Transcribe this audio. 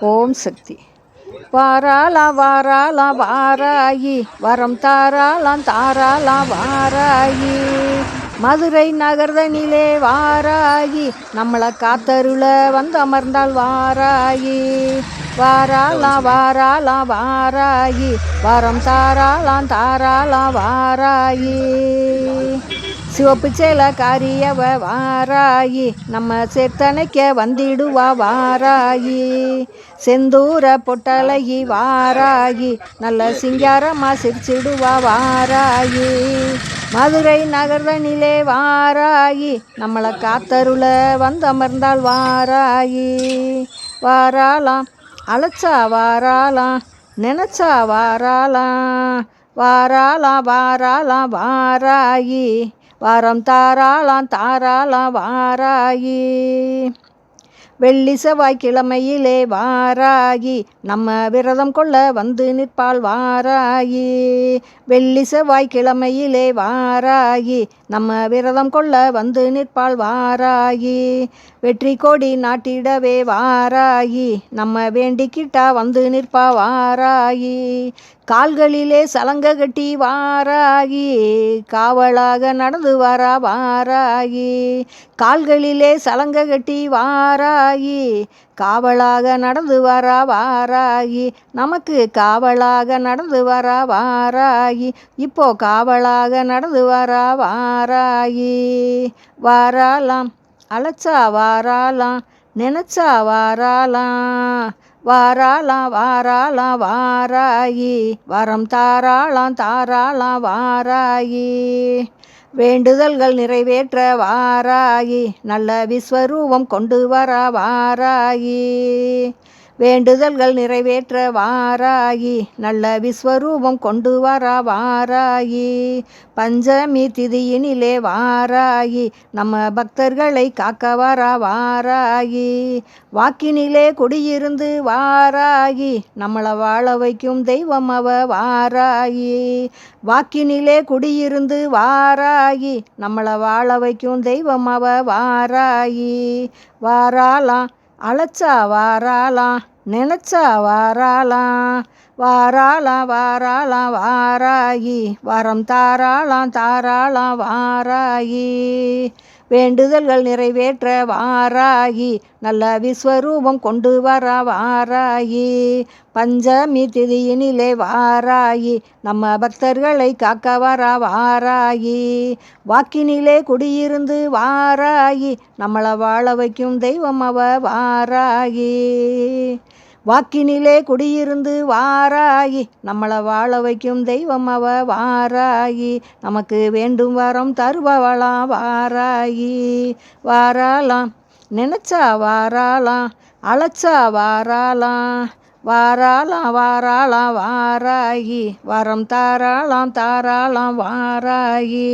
ஓம் சக்தி. வாராளா வாராயி வரம் தாராளா வாராயி மதுரை நகர்தனிலே வாராயி நம்மளை காத்தருள வந்து அமர்ந்தால் வாராயி வாராளா வாராயி வரம் தாராளா வாராயி சிவப்பு சேல காரியவ வாராயி நம்ம சேர்த்தனைக்க வந்திடுவா வாராயி செந்தூர பொட்டலகி வாராயி நல்ல சிங்காரமா சிரிச்சிடுவா வாராயி மதுரை நகர்தனிலே வாராயி நம்மளை காத்தருள வந்து அமர்ந்தால் வாராயி வாராலாம் அழைச்சா வாராலாம் நினைச்சா வாராலாம் வாராயி வரம் தாராளா வாராயி வெள்ளி செவ்வாய்க்கிழமையிலே வாராயி நம்ம விரதம் கொள்ள வந்து நிற்பாள் வாராயி வெள்ளி செவ்வாய்க்கிழமையிலே வாராயி நம்ம விரதம் கொள்ள வந்து நிற்பாள் வாராயி வெற்றி கொடி நாட்டிடவே வாராயி நம்ம வேண்டிக்கிட்டா வந்து நிற்பா வாராயி கால்களிலே சலங்க கட்டி வாராகி காவலாக நடந்து வரா வாராகி கால்களிலே சலங்க கட்டி வாராகி காவலாக நடந்து வரா வாராகி நமக்கு காவலாக நடந்து வரா வாராகி இப்போ காவலாக நடந்து வரா வாராகி வாராலாம் அழைச்சா வாராலாம் நினைச்சா வாராலாம் வாராளா வாராயி வரம் தாராளா வாராயி வேண்டுதல்கள் நிறைவேற்ற வாராயி நல்ல விஸ்வரூபம் கொண்டு வர வாராயி வேண்டுதல்கள் நிறைவேற்ற வாராயி நல்ல விஸ்வரூபம் கொண்டு வர வாராயி பஞ்சமி திதியினிலே வாராயி நம்ம பக்தர்களை காக்க வர வாராயி வாக்கினிலே குடியிருந்து வாராயி நம்மளை வாழ வைக்கும் தெய்வம் அவ வாராயி வாக்கினிலே குடியிருந்து வாராயி நம்மளை வாழ வைக்கும் தெய்வம் அவ வாராயி வாராலாம் அழைச்சா வாராலாம் நினைச்சா வாராலாம் வாராயி வரம் தாராளா வாராயி வேண்டுதல்கள் நிறைவேற்ற வாராயி நல்ல விஸ்வரூபம் கொண்டு வர வாராயி பஞ்சமி திதியினிலே வாராயி நம்ம பக்தர்களை காக்க வர வாராயி வாக்கினிலே குடியிருந்து வாராயி நம்மளை வாழ வைக்கும் தெய்வம் அவ வாராயி வாக்கினிலே குடியிருந்து வாராயி நம்மளை வாழ வைக்கும் தெய்வம் அவ வாராயி நமக்கு வேண்டும் வரம் தருபவளாம் வாராயி வாராலாம் நினைச்சா வாராலாம் அழைச்சா வாராலாம் வாராயி வரம் தாராளாம் வாராயி